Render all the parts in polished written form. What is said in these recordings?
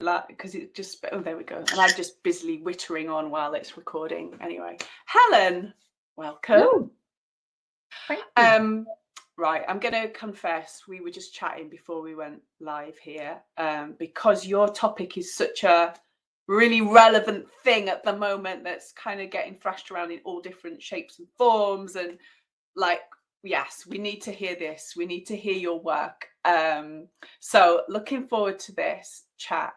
that because it just, oh, there we go. And I'm just busily wittering on while it's recording. Anyway, Helen, welcome. Ooh, thank you. Right, I'm going to confess, we were just chatting before we went live here, because your topic is such a really relevant thing at the moment that's kind of getting thrashed around in all different shapes and forms. And like, yes, we need to hear this. We need to hear your work. So looking forward to this chat.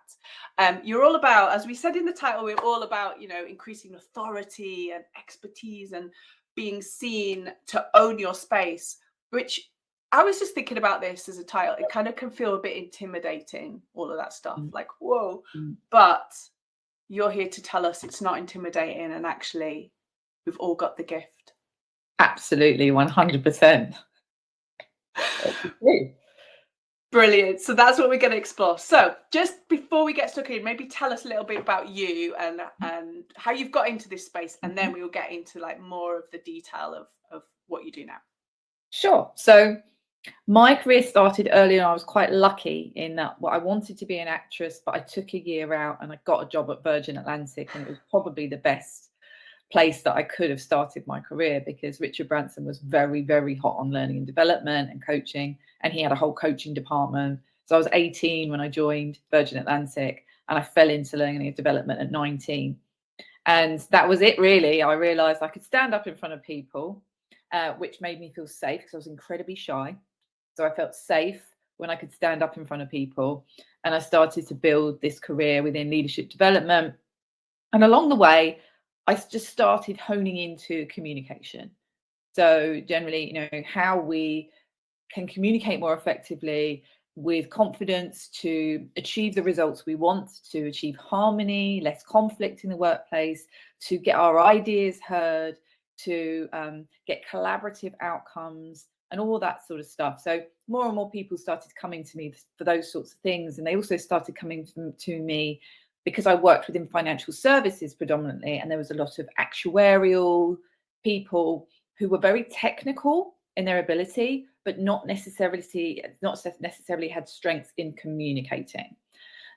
You're all about, as we said in the title, we're all about, increasing authority and expertise and being seen to own your space, which I was just thinking about this as a title. It kind of can feel a bit intimidating, all of that stuff, like, whoa, but you're here to tell us it's not intimidating and actually we've all got the gift. Absolutely, 100%. Brilliant. So that's what we're going to explore. So just before we get stuck in, maybe tell us a little bit about you and how you've got into this space, and then we will get into like more of the detail of what you do now. Sure. So my career started early and I was quite lucky in that I wanted to be an actress, but I took a year out and I got a job at Virgin Atlantic, and it was probably the best place that I could have started my career because Richard Branson was very, very hot on learning and development and coaching, and he had a whole coaching department. So I was 18 when I joined Virgin Atlantic, and I fell into learning and development at 19. And that was it, really. I realized I could stand up in front of people, which made me feel safe because I was incredibly shy. So I felt safe when I could stand up in front of people. And I started to build this career within leadership development. And along the way, I just started honing into communication. So generally, how we can communicate more effectively with confidence to achieve the results we want, to achieve harmony, less conflict in the workplace, to get our ideas heard, to get collaborative outcomes and all that sort of stuff. So more and more people started coming to me for those sorts of things. And they also started coming to me because I worked within financial services predominantly, and there was a lot of actuarial people who were very technical in their ability, but not necessarily had strengths in communicating.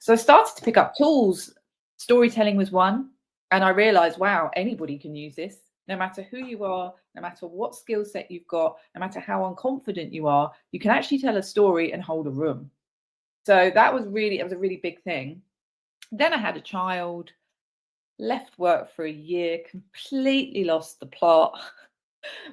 So I started to pick up tools. Storytelling was one, and I realized, wow, anybody can use this. No matter who you are, no matter what skill set you've got, no matter how unconfident you are, you can actually tell a story and hold a room. So it was a really big thing. Then I had a child, left work for a year, completely lost the plot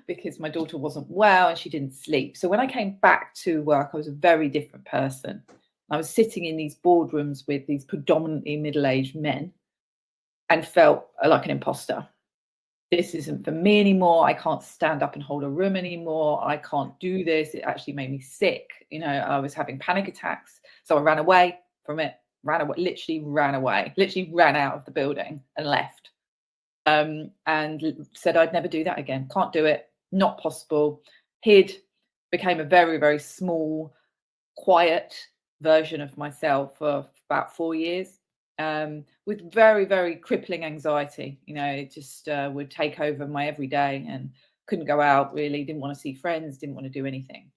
because my daughter wasn't well and she didn't sleep. So when I came back to work, I was a very different person. I was sitting in these boardrooms with these predominantly middle-aged men and felt like an imposter. This isn't for me anymore. I can't stand up and hold a room anymore. I can't do this. It actually made me sick. I was having panic attacks. So I ran away from it, literally ran out of the building and left. And said I'd never do that again. Can't do it. Not possible. Became a very, very small, quiet version of myself for about 4 years. With very, very crippling anxiety. It just would take over my everyday and couldn't go out really, didn't want to see friends, didn't want to do anything.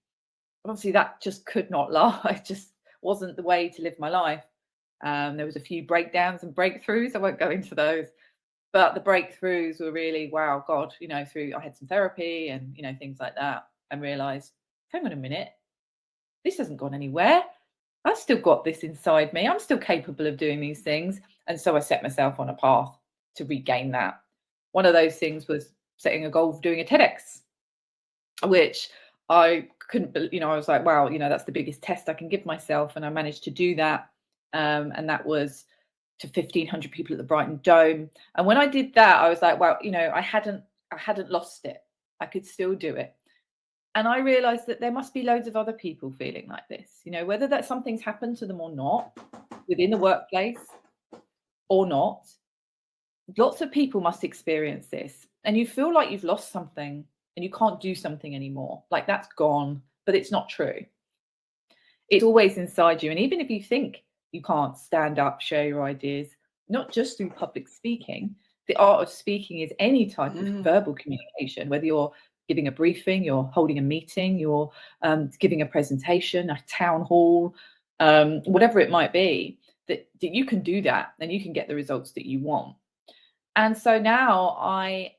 Obviously, that just could not last. It just wasn't the way to live my life. There was a few breakdowns and breakthroughs. I won't go into those. But the breakthroughs were really, wow, God, I had some therapy and, things like that, and realized, hang on a minute, this hasn't gone anywhere. I've still got this inside me. I'm still capable of doing these things. And so I set myself on a path to regain that. One of those things was setting a goal of doing a TEDx, which I couldn't, I was like, wow, that's the biggest test I can give myself. And I managed to do that. And that was to 1,500 people at the Brighton Dome. And when I did that, I was like, well, I hadn't lost it. I could still do it. And I realized that there must be loads of other people feeling like this, whether that something's happened to them or not, within the workplace or not. Lots of people must experience this. And you feel like you've lost something and you can't do something anymore. Like that's gone, but it's not true. It's always inside you. And even if you think you can't stand up, share your ideas, not just through public speaking, the art of speaking is any type of verbal communication, whether you're giving a briefing, you're holding a meeting, you're giving a presentation, a town hall, whatever it might be. that you can do that and you can get the results that you want. And so now I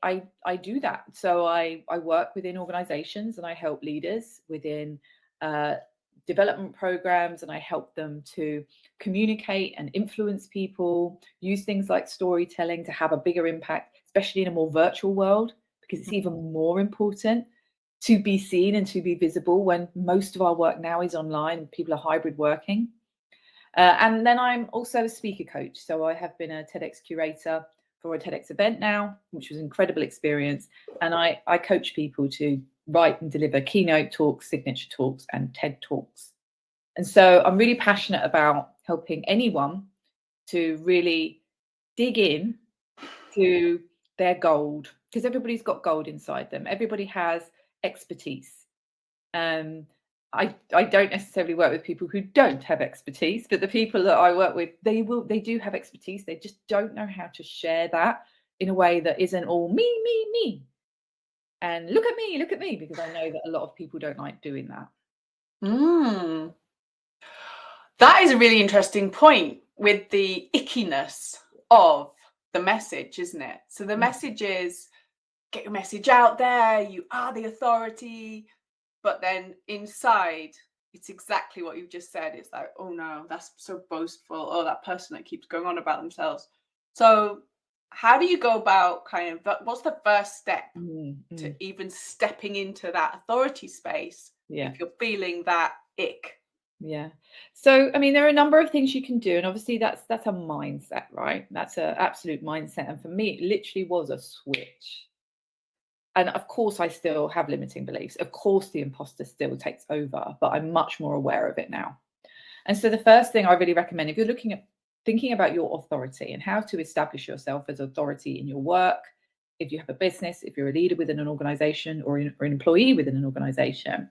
do that. So I work within organizations and I help leaders within development programs, and I help them to communicate and influence people, use things like storytelling to have a bigger impact, especially in a more virtual world, because it's even more important to be seen and to be visible when most of our work now is online and people are hybrid working. And then I'm also a speaker coach. So I have been a TEDx curator for a TEDx event now, which was an incredible experience. And I coach people to write and deliver keynote talks, signature talks, and TED Talks. And so I'm really passionate about helping anyone to really dig in to their gold, because everybody's got gold inside them. Everybody has expertise. I don't necessarily work with people who don't have expertise, but the people that I work with, they do have expertise. They just don't know how to share that in a way that isn't all me. And look at me, because I know that a lot of people don't like doing that. That is a really interesting point with the ickiness of the message, isn't it? So the message is, get your message out there, you are the authority, but then inside it's exactly what you've just said. It's like, oh no, that's so boastful, oh, that person that keeps going on about themselves. So how do you go about what's the first step to even stepping into that authority space if you're feeling that ick? Yeah. So, I mean, there are a number of things you can do. And obviously that's a mindset, right? That's an absolute mindset. And for me, it literally was a switch. And of course, I still have limiting beliefs. Of course, the imposter still takes over, but I'm much more aware of it now. And so the first thing I really recommend, if you're thinking about your authority and how to establish yourself as authority in your work, if you have a business, if you're a leader within an organization or an employee within an organization,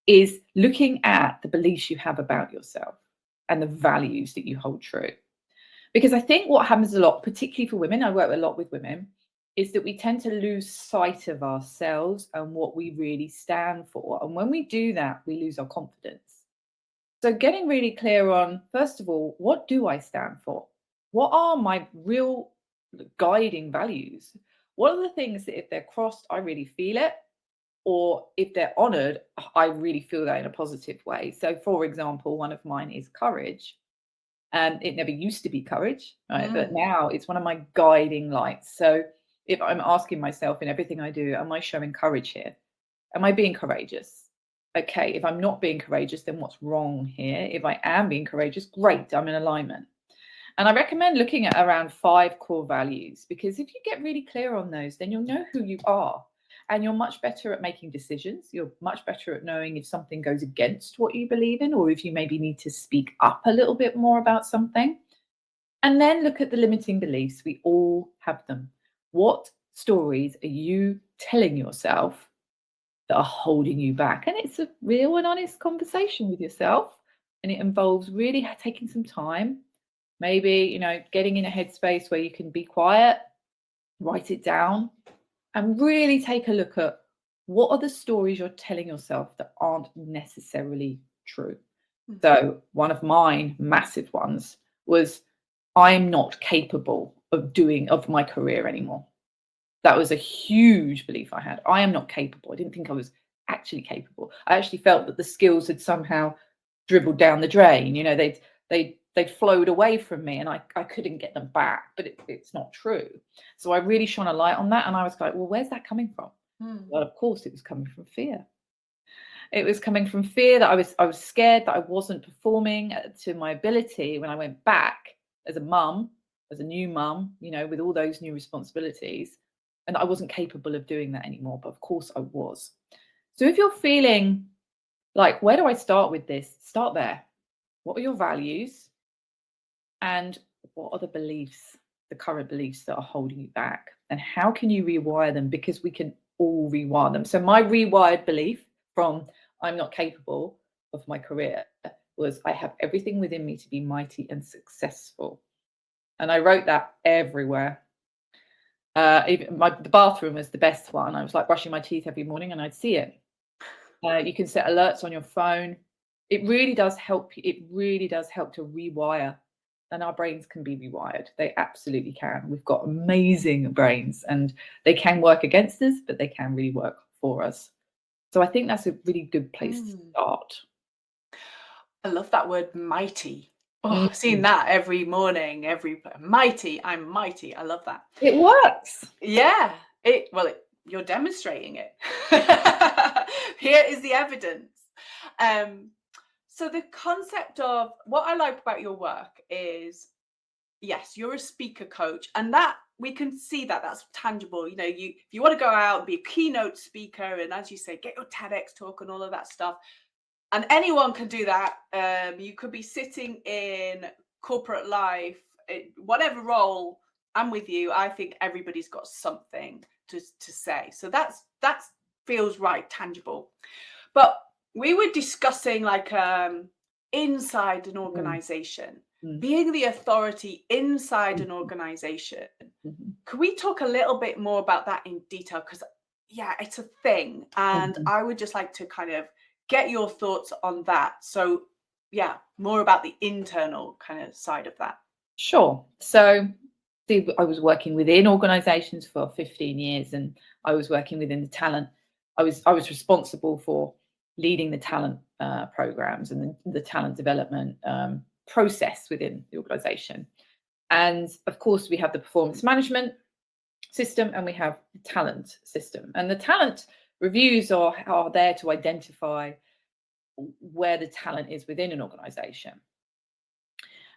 is looking at the beliefs you have about yourself and the values that you hold true. Because I think what happens a lot, particularly for women, I work a lot with women, is that we tend to lose sight of ourselves and what we really stand for. And when we do that, we lose our confidence. So getting really clear on, first of all, what do I stand for? What are my real guiding values? What are the things that if they're crossed, I really feel it? Or if they're honored, I really feel that in a positive way. So for example, one of mine is courage. It never used to be courage, right? But now it's one of my guiding lights. So if I'm asking myself in everything I do, am I showing courage here? Am I being courageous? Okay, if I'm not being courageous, then what's wrong here? If I am being courageous, great, I'm in alignment. And I recommend looking at around 5 core values, because if you get really clear on those, then you'll know who you are. And you're much better at making decisions. You're much better at knowing if something goes against what you believe in, or if you maybe need to speak up a little bit more about something. And then look at the limiting beliefs. We all have them. What stories are you telling yourself that are holding you back? And it's a real and honest conversation with yourself. And it involves really taking some time, maybe, getting in a headspace where you can be quiet, write it down, and really take a look at what are the stories you're telling yourself that aren't necessarily true. So one of mine massive ones was, I'm not capable of my career anymore. That was a huge belief I had. I am not capable. I didn't think I was actually capable. I actually felt that the skills had somehow dribbled down the drain. They'd flowed away from me and I couldn't get them back, but it's not true. So I really shone a light on that. And I was like, well, where's that coming from? Well, of course, it was coming from fear. It was coming from fear that I was scared that I wasn't performing to my ability when I went back as a mum, as a new mum, with all those new responsibilities, and I wasn't capable of doing that anymore. But of course I was. So if you're feeling like, where do I start with this? Start there. What are your values? And what are the beliefs, the current beliefs that are holding you back? And how can you rewire them? Because we can all rewire them. So my rewired belief from I'm not capable of my career was, I have everything within me to be mighty and successful. And I wrote that everywhere. Even the bathroom was the best one. I was like brushing my teeth every morning and I'd see it. You can set alerts on your phone. It really does help. It really does help to rewire and our brains can be rewired. They absolutely can. We've got amazing brains, and they can work against us, but they can really work for us. So I think that's a really good place to start. I love that word mighty. Oh, seeing that every morning, mighty, I'm mighty. I love that. It works. Yeah, you're demonstrating it. Here is the evidence. So the concept of what I like about your work is, yes, you're a speaker coach, and that we can see that that's tangible. You know, if you want to go out and be a keynote speaker, and as you say, get your TEDx talk and all of that stuff, and anyone can do that. You could be sitting in corporate life, whatever role. I'm with you. I think everybody's got something to say. So that feels right, tangible. But we were discussing like inside an organization, being the authority inside an organization. Could we talk a little bit more about that in detail? Because yeah, it's a thing, and I would just like to kind of get your thoughts on that. So yeah, more about the internal kind of side of that. Sure. So I was working within organizations for 15 years, and I was working within the talent. I was responsible for leading the talent programs and the talent development process within the organization. And of course, we have the performance management system and we have the talent system. And the talent reviews are there to identify where the talent is within an organization.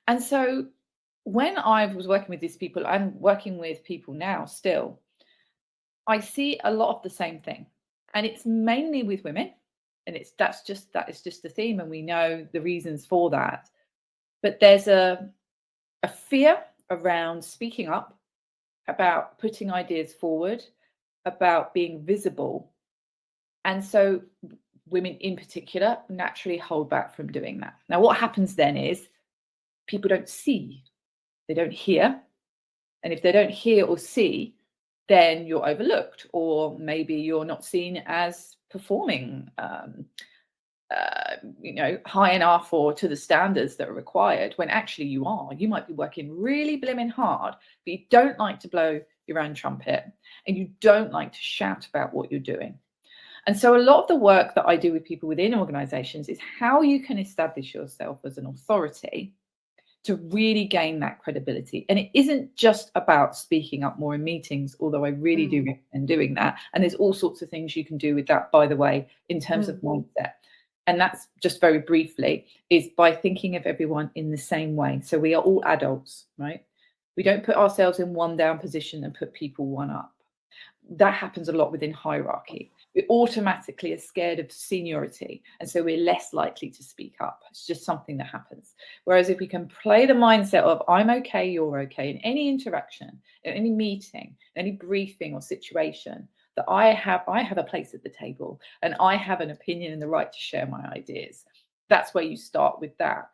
And so when I was working with these people, I'm working with people now still, I see a lot of the same thing. And it's mainly with women. And that is just the theme, and we know the reasons for that. But there's a fear around speaking up, about putting ideas forward, about being visible. And so women in particular naturally hold back from doing that. Now, what happens then is people don't see, they don't hear. And if they don't hear or see, then you're overlooked, or maybe you're not seen as performing high enough or to the standards that are required, when actually you are. You might be working really blimmin' hard, but you don't like to blow your own trumpet, and you don't like to shout about what you're doing. And so a lot of the work that I do with people within organizations is how you can establish yourself as an authority to really gain that credibility. And it isn't just about speaking up more in meetings, although I really do recommend doing that. And there's all sorts of things you can do with that, by the way, in terms of mindset. And that's just very briefly is by thinking of everyone in the same way. So we are all adults, right? We don't put ourselves in one down position and put people one up. That happens a lot within hierarchy. We automatically are scared of seniority, and so we're less likely to speak up. It's just something that happens. Whereas if we can play the mindset of I'm okay, you're okay, in any interaction, in any meeting, any briefing or situation, that I have a place at the table and I have an opinion and the right to share my ideas. That's where you start with that.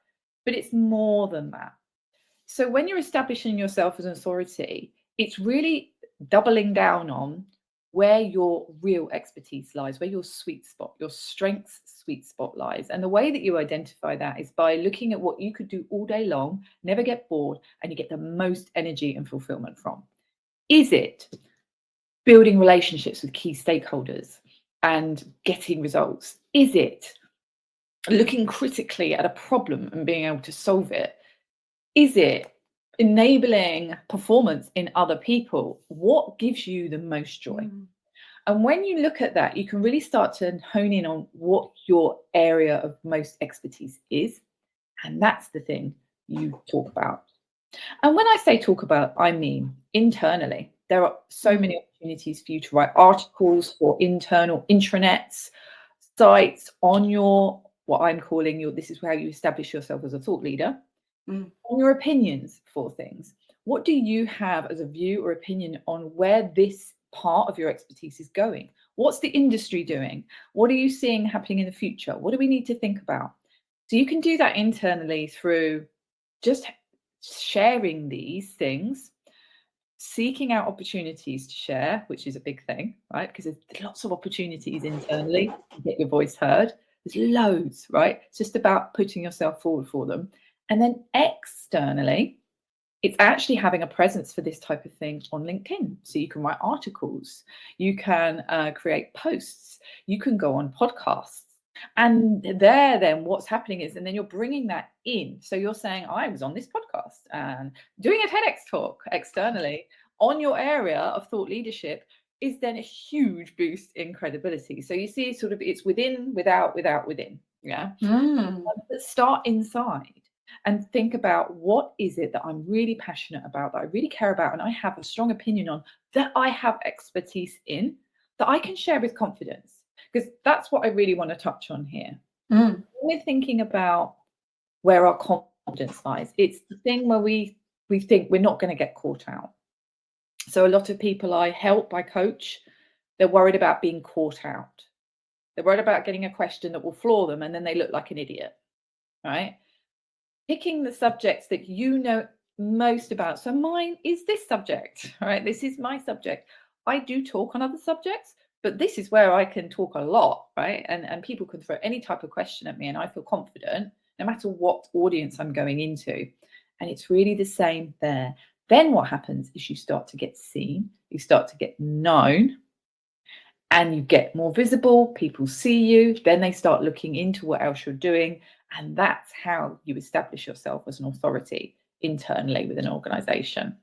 But it's more than that. So when you're establishing yourself as an authority, it's really doubling down on where your real expertise lies, where your sweet spot, your strengths sweet spot lies. And the way that you identify that is by looking at what you could do all day long, never get bored, and you get the most energy and fulfillment from. Is it building relationships with key stakeholders and getting results? Is it looking critically at a problem and being able to solve it? Is it enabling performance in other people? What gives you the most joy? And when you look at that, you can really start to hone in on what your area of most expertise is. And that's the thing you talk about. And when I say talk about, I mean internally. There are so many opportunities for you to write articles for internal intranets, sites on your, what I'm calling your, this is how you establish yourself as a thought leader, on your opinions for things. What do you have as a view or opinion on where this part of your expertise is going? What's the industry doing? What are you seeing happening in the future? What do we need to think about? So you can do that internally through just sharing these things, seeking out opportunities to share, which is a big thing, right? Because there's lots of opportunities internally to get your voice heard. There's loads, right? It's just about putting yourself forward for them. And then externally, it's actually having a presence for this type of thing on LinkedIn. So you can write articles, you can create posts, you can go on podcasts. And then what's happening is, and then you're bringing that in. So you're saying, I was on this podcast and doing a TEDx talk externally on your area of thought leadership is then a huge boost in credibility. So you see sort of it's within, without, within. Yeah. But start inside and think about what is it that I'm really passionate about, that I really care about, and I have a strong opinion on, that I have expertise in, that I can share with confidence. Because that's what I really want to touch on here. When we're thinking about where our confidence lies, it's the thing where we think we're not going to get caught out. So a lot of people I help, I coach, they're worried about being caught out. They're worried about getting a question that will floor them and then they look like an idiot, right? Picking the subjects that you know most about. So mine is this subject, right? This is my subject. I do talk on other subjects, but this is where I can talk a lot, right? And people can throw any type of question at me and I feel confident no matter what audience I'm going into. And it's really the same there. Then what happens is you start to get seen, you start to get known, and you get more visible, people see you, then they start looking into what else you're doing. And that's how you establish yourself as an authority internally with an organization.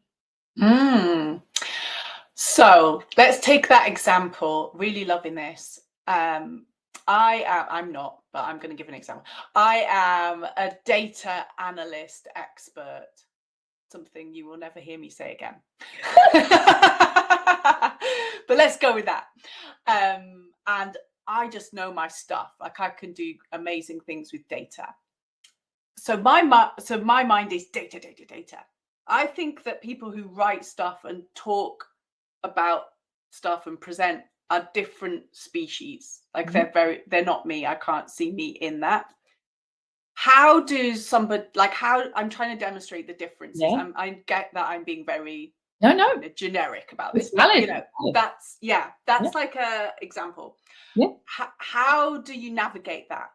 So let's take that example. Really loving this. I'm not, but I'm going to give an example. I am a data analyst expert. Something you will never hear me say again. But let's go with that. And I just know my stuff. Like I can do amazing things with data. So my mind is data. I think that people who write stuff and talk about stuff and present are different species. Like they're not me. I can't see me in that. How do somebody, like how I'm trying to demonstrate the differences. Yeah. I get that I'm being very generic about It's this, but valid. that's like a example. Yeah. How do you navigate that?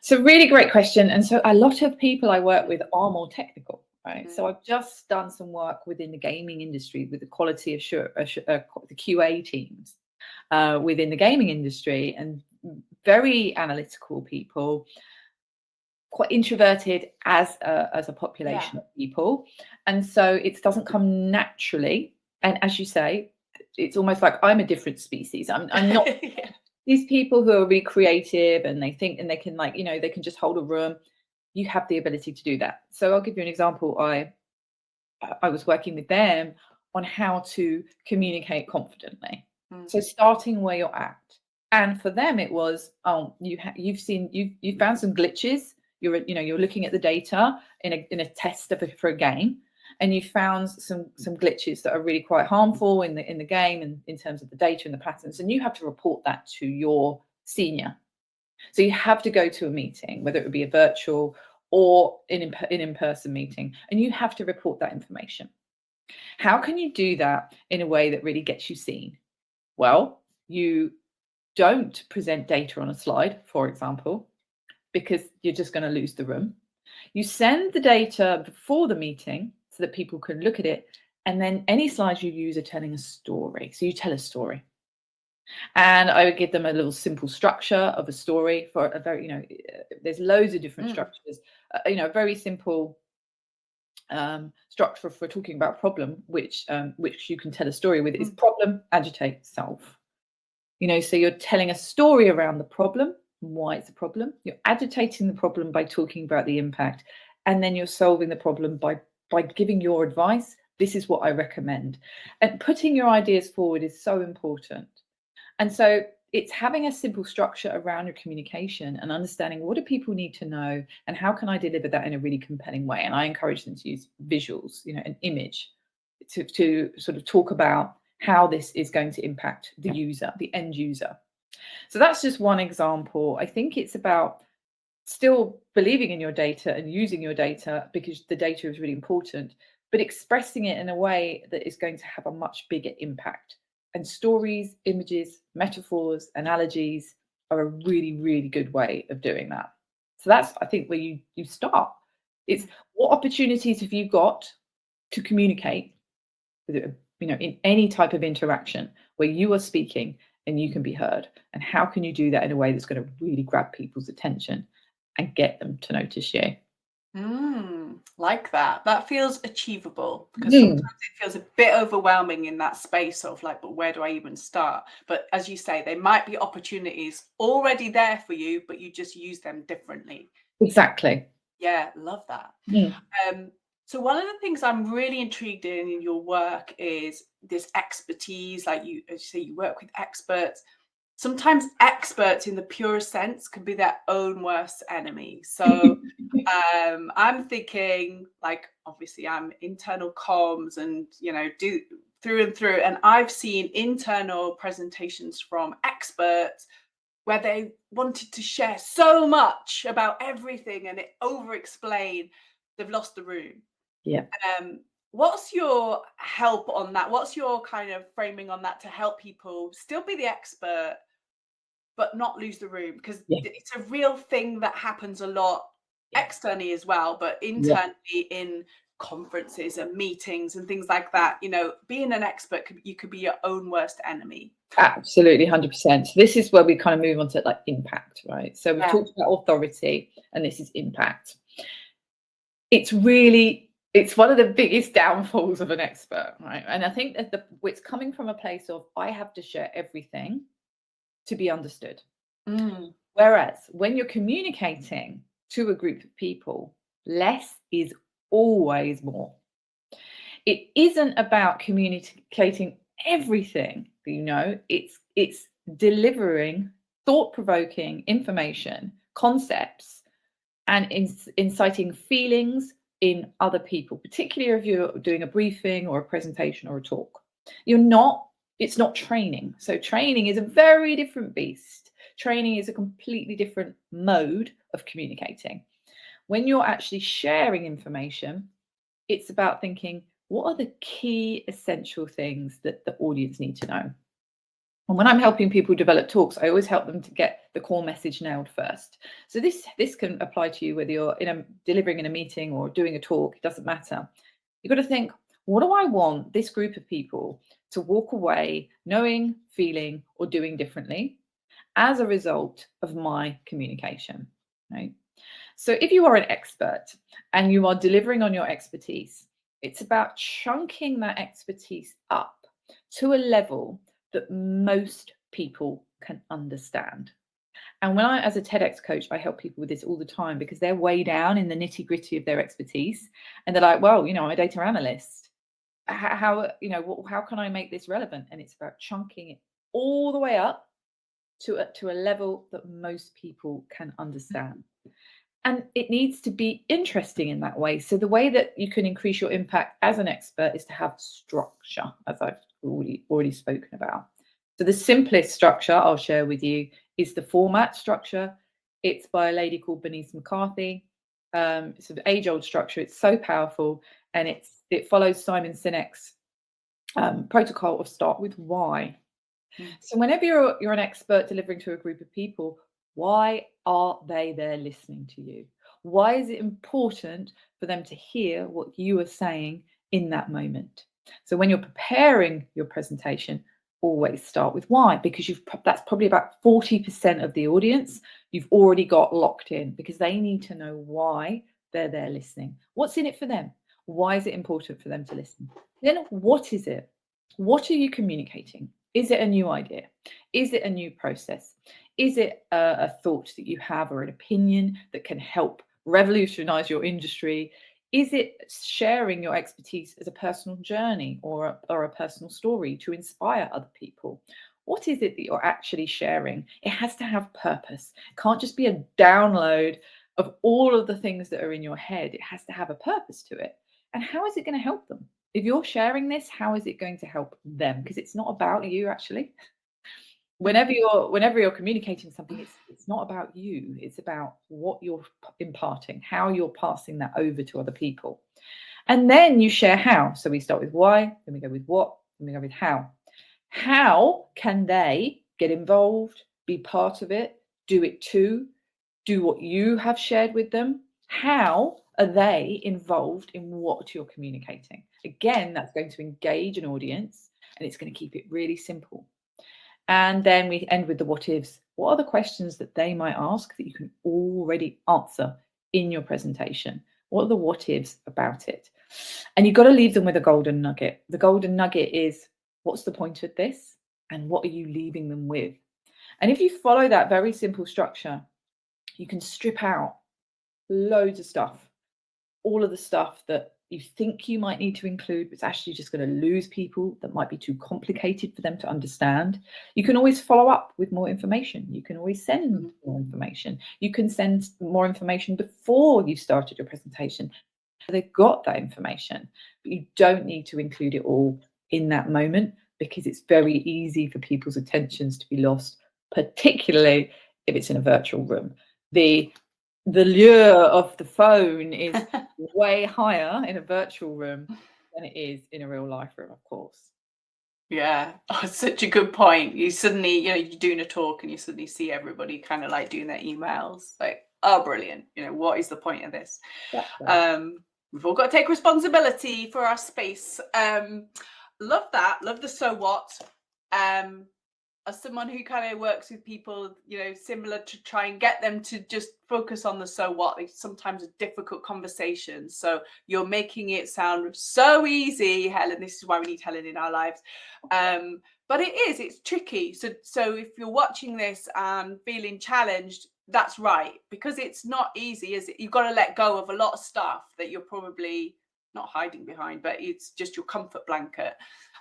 So really great question. And so a lot of people I work with are more technical, right? So I've just done some work within the gaming industry with the quality assurance, the QA teams within the gaming industry, and very analytical people, quite introverted as a population of people. And so it doesn't come naturally. And as you say, it's almost like I'm a different species. I'm not these people who are really creative and they think and they can, like, you know, they can just hold a room. You have the ability to do that. So I'll give you an example. I was working with them on how to communicate confidently. So starting where you're at. And for them it was, you've found some glitches. You're looking at the data in a test for a game, and you found some glitches that are really quite harmful in the game and in terms of the data and the patterns, and you have to report that to your senior. So you have to go to a meeting, whether it would be a virtual or an in-person meeting, and you have to report that information. How can you do that in a way that really gets you seen? Well, you don't present data on a slide, for example, because you're just going to lose the room. You send the data before the meeting so that people can look at it. And then any slides you use are telling a story. So you tell a story. And I would give them a little simple structure of a story for a very, there's loads of different structures, a very simple structure for talking about a problem, which you can tell a story with is problem, agitate, solve. So you're telling a story around the problem, why it's a problem. You're agitating the problem by talking about the impact, and then you're solving the problem by giving your advice. This is what I recommend. And putting your ideas forward is so important. And so it's having a simple structure around your communication and understanding what do people need to know and how can I deliver that in a really compelling way. And I encourage them to use visuals, an image to sort of talk about how this is going to impact the user, the end user. So that's just one example. I think it's about still believing in your data and using your data because the data is really important, but expressing it in a way that is going to have a much bigger impact. And stories, images, metaphors, analogies are a really, really good way of doing that. So that's, I think, where you start. It's what opportunities have you got to communicate, in any type of interaction where you are speaking and you can be heard, and how can you do that in a way that's going to really grab people's attention and get them to notice you? Like that. That feels achievable, because sometimes it feels a bit overwhelming in that space of like, but where do I even start? But as you say, there might be opportunities already there for you, but you just use them differently. Exactly. Yeah, love that. So one of the things I'm really intrigued in your work is this expertise. Like you, as you say, you work with experts. Sometimes experts in the purest sense can be their own worst enemy. So I'm thinking, like, obviously I'm internal comms and, do through and through. And I've seen internal presentations from experts where they wanted to share so much about everything and it over explain, they've lost the room. Yeah. What's your help on that? What's your kind of framing on that to help people still be the expert but not lose the room? Because it's a real thing that happens a lot externally as well, but internally in conferences and meetings and things like that. Being an expert, you could be your own worst enemy. Absolutely, 100%. So this is where we kind of move on to like impact, right? So we've talked about authority, and this is impact. It's one of the biggest downfalls of an expert, right? And I think that it's coming from a place of, I have to share everything to be understood. Whereas when you're communicating to a group of people, less is always more. It isn't about communicating everything, it's delivering thought-provoking information, concepts, and inciting feelings in other people, particularly if you're doing a briefing or a presentation or a talk. It's not training. So training is a very different beast. Training is a completely different mode of communicating. When you're actually sharing information, it's about thinking, what are the key essential things that the audience need to know? And when I'm helping people develop talks, I always help them to get the core message nailed first. So this can apply to you whether you're delivering in a meeting or doing a talk, it doesn't matter. You've got to think, what do I want this group of people to walk away knowing, feeling, or doing differently as a result of my communication, right? So if you are an expert and you are delivering on your expertise, it's about chunking that expertise up to a level that most people can understand. And when as a TEDx coach, I help people with this all the time because they're way down in the nitty gritty of their expertise. And they're like, well, I'm a data analyst. How can I make this relevant? And it's about chunking it all the way up to a level that most people can understand. And it needs to be interesting in that way. So the way that you can increase your impact as an expert is to have structure, as I've already spoken about. So the simplest structure I'll share with you is the format structure. It's by a lady called Bernice McCarthy. It's an age-old structure. It's so powerful, and it follows Simon Sinek's protocol of start with why. So whenever you're an expert delivering to a group of people, why are they there listening to you? Why is it important for them to hear what you are saying in that moment? So when you're preparing your presentation, always start with why, because that's probably about 40% of the audience you've already got locked in, because they need to know why they're there listening. What's in it for them? Why is it important for them to listen? Then what is it? What are you communicating? Is it a new idea? Is it a new process? Is it a thought that you have or an opinion that can help revolutionize your industry? Is it sharing your expertise as a personal journey or a personal story to inspire other people? What is it that you're actually sharing? It has to have purpose. It can't just be a download of all of the things that are in your head. It has to have a purpose to it. And how is it going to help them? If you're sharing this, how is it going to help them? Because it's not about you, actually. Whenever you're communicating something, it's not about you. It's about what you're imparting, how you're passing that over to other people. And then you share how. So we start with why, then we go with what, then we go with how. How can they get involved, be part of it, do it too, do what you have shared with them? How are they involved in what you're communicating? Again, that's going to engage an audience, and it's going to keep it really simple. And then we end with the what ifs. What are the questions that they might ask that you can already answer in your presentation? What are the what ifs about it? And you've got to leave them with a golden nugget. The golden nugget is, what's the point of this? And what are you leaving them with? And if you follow that very simple structure, you can strip out loads of stuff, all of the stuff that you think you might need to include, but it's actually just going to lose people, that might be too complicated for them to understand. You can always follow up with more information. You can always send more information. You can send more information before you started your presentation. They've got that information, but you don't need to include it all in that moment, because it's very easy for people's attentions to be lost, particularly if it's in a virtual room. The lure of the phone is way higher in a virtual room than it is in a real life room, of course. Yeah, oh, such a good point. You suddenly, you're doing a talk and you suddenly see everybody kind of like doing their emails. Like, oh, brilliant. What is the point of this? We've all got to take responsibility for our space. Love that. Love the so what. As someone who kind of works with people, similar, to try and get them to just focus on the so what, it's sometimes a difficult conversation. So you're making it sound so easy, Helen. This is why we need Helen in our lives. But it's tricky. So if you're watching this and feeling challenged, that's right, because it's not easy, is it? You've got to let go of a lot of stuff that you're probably not hiding behind, but it's just your comfort blanket.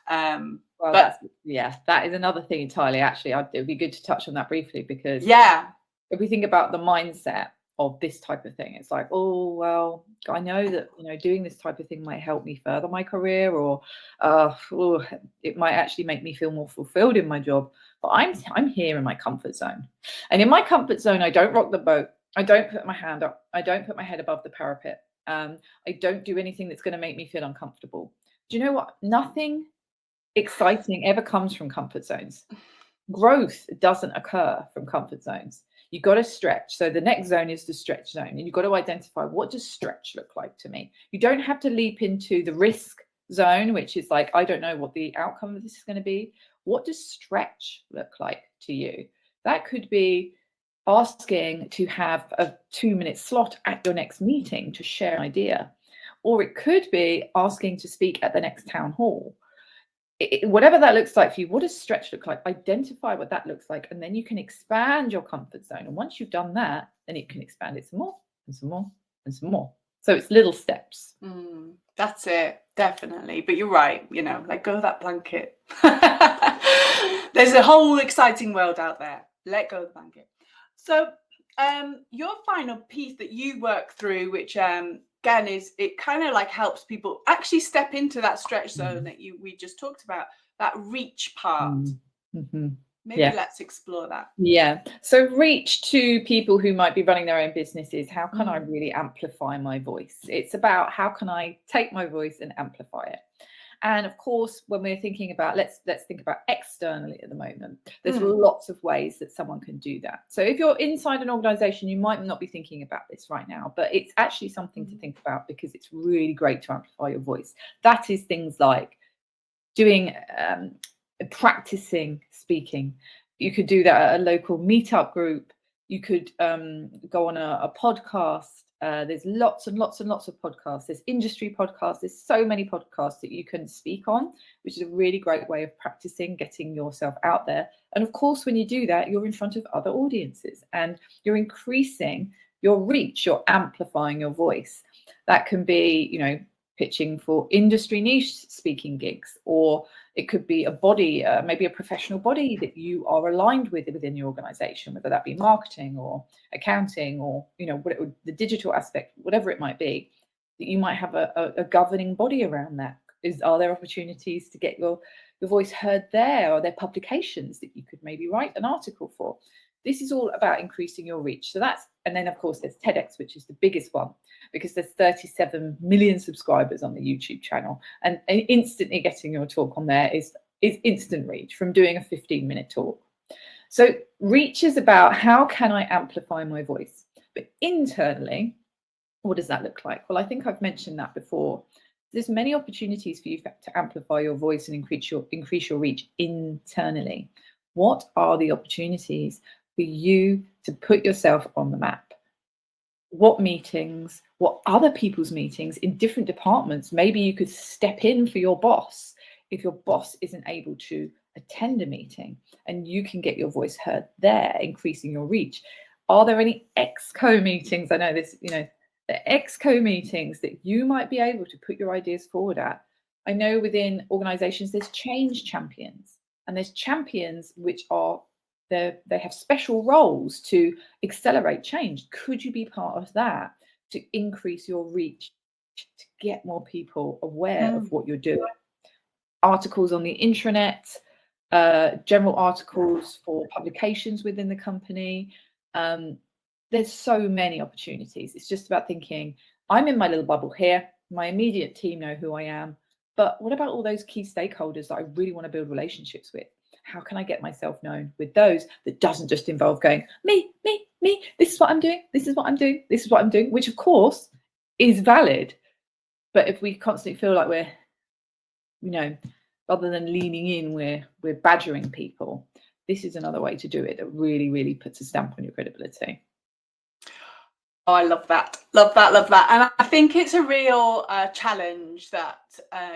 Well, that is another thing entirely. Actually, it would be good to touch on that briefly, because if we think about the mindset of this type of thing, it's like, oh, well, I know that doing this type of thing might help me further my career, or it might actually make me feel more fulfilled in my job. But I'm here in my comfort zone, and in my comfort zone, I don't rock the boat. I don't put my hand up. I don't put my head above the parapet. I don't do anything that's going to make me feel uncomfortable. Do you know what? Nothing exciting ever comes from comfort zones. Growth doesn't occur from comfort zones. You've got to stretch. So the next zone is the stretch zone, and you've got to identify, what does stretch look like to me? You don't have to leap into the risk zone, which is like, I don't know what the outcome of this is going to be. What does stretch look like to you? That could be asking to have a 2-minute slot at your next meeting to share an idea, or it could be asking to speak at the next town hall. Whatever that looks like for you, what does stretch look like? Identify what that looks like, and then you can expand your comfort zone. And once you've done that, then you can expand it some more and some more and some more. So it's little steps. That's it, definitely. But you're right, let go of that blanket. There's a whole exciting world out there. Let go of the blanket. So your final piece that you work through, which again is, it kind of like helps people actually step into that stretch zone that we just talked about, that reach part. Maybe let's explore that. Yeah. So reach to people who might be running their own businesses. How can I really amplify my voice? It's about, how can I take my voice and amplify it? And of course, when we're thinking about, let's think about externally at the moment, there's lots of ways that someone can do that. So if you're inside an organization, you might not be thinking about this right now, but it's actually something to think about, because it's really great to amplify your voice. That is things like doing, practicing speaking. You could do that at a local meetup group. You could go on a podcast. There's lots and lots and lots of podcasts. There's industry podcasts. There's so many podcasts that you can speak on, which is a really great way of practicing, getting yourself out there. And of course, when you do that, you're in front of other audiences and you're increasing your reach, you're amplifying your voice. That can be, pitching for industry niche speaking gigs, or it could be a body, maybe a professional body that you are aligned with within your organization, whether that be marketing or accounting, or the digital aspect, whatever it might be, that you might have a governing body around that. Are there opportunities to get your voice heard there? Are there publications that you could maybe write an article for? This is all about increasing your reach. And then of course there's TEDx, which is the biggest one, because there's 37 million subscribers on the YouTube channel, and instantly getting your talk on there is instant reach from doing a 15-minute talk. So reach is about, how can I amplify my voice? But internally, What does that look like? Well, I think I've mentioned that before. There's many opportunities for you to amplify your voice and increase your reach internally. What are the opportunities for you to put yourself on the map? What meetings, what other people's meetings in different departments? Maybe you could step in for your boss if your boss isn't able to attend a meeting, and you can get your voice heard there, increasing your reach. Are there any exco meetings? I know this, the exco meetings that you might be able to put your ideas forward at. I know within organizations there's change champions, and there's champions which are they have special roles to accelerate change. Could you be part of that to increase your reach, to get more people aware of what you're doing? Articles on the intranet, general articles for publications within the company. There's so many opportunities. It's just about thinking, I'm in my little bubble here. My immediate team know who I am. But what about all those key stakeholders that I really want to build relationships with? How can I get myself known with those that doesn't just involve going, me, this is what I'm doing, this is what I'm doing, this is what I'm doing, which of course is valid. But if we constantly feel like we're, rather than leaning in, we're badgering people, this is another way to do it that really, really puts a stamp on your credibility. Oh, I love that. Love that. Love that. And I think it's a real challenge that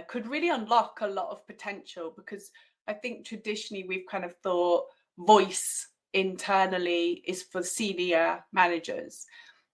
could really unlock a lot of potential, because I think traditionally we've kind of thought voice internally is for senior managers.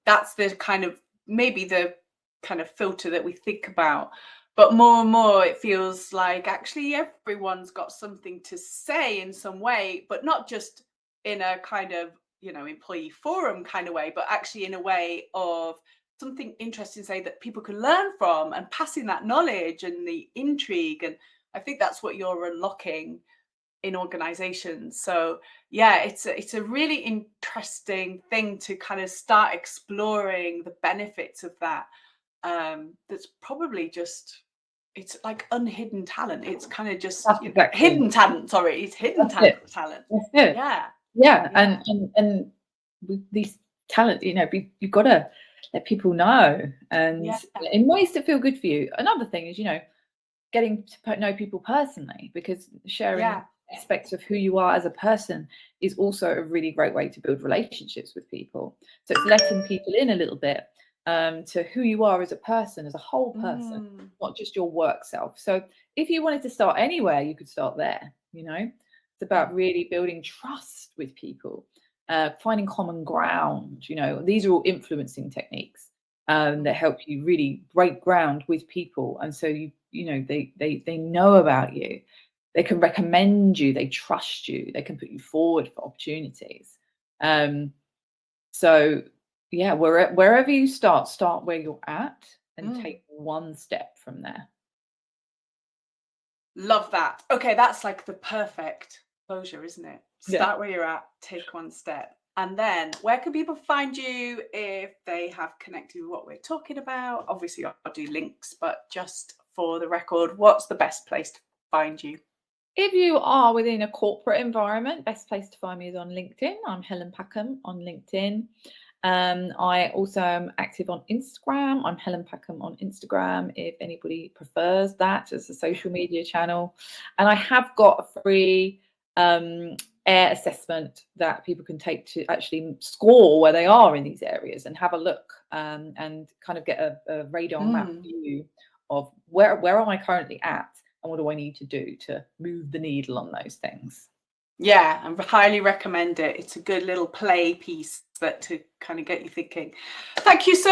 That's the kind of, maybe the kind of filter that we think about. But more and more it feels like actually everyone's got something to say in some way, but not just in a kind of, employee forum kind of way, but actually in a way of something interesting to say that people can learn from, and passing that knowledge and the intrigue. And I think that's what you're unlocking in organizations. So yeah, it's a really interesting thing to kind of start exploring the benefits of that. That's probably just, it's like unhidden talent. It's kind of just hidden talent. Sorry, it's hidden talent. That's it. Yeah. And with these talent, you've got to let people know, and in ways that feel good for you. Another thing is, getting to know people personally, because sharing aspects of who you are as a person is also a really great way to build relationships with people. So it's letting people in a little bit to who you are as a person, as a whole person, not just your work self. So if you wanted to start anywhere, you could start there. It's about really building trust with people, finding common ground. These are all influencing techniques that help you really break ground with people, and so they know about you, they can recommend you, they trust you, they can put you forward for opportunities. So yeah, wherever you start where you're at and take one step from there. Love that. Okay, that's like the perfect closure, isn't it? Start where you're at, take one step. And then where can people find you if they have connected with what we're talking about? Obviously, I'll do links, but just for the record, what's the best place to find you? If you are within a corporate environment, best place to find me is on LinkedIn. I'm Helen Packham on LinkedIn. I also am active on Instagram. I'm Helen Packham on Instagram, if anybody prefers that as a social media channel. And I have got a free air assessment that people can take to actually score where they are in these areas and have a look and kind of get a radar map view of where am I currently at and what do I need to do to move the needle on those things. Yeah, I highly recommend it. It's a good little play piece that to kind of get you thinking. Thank you so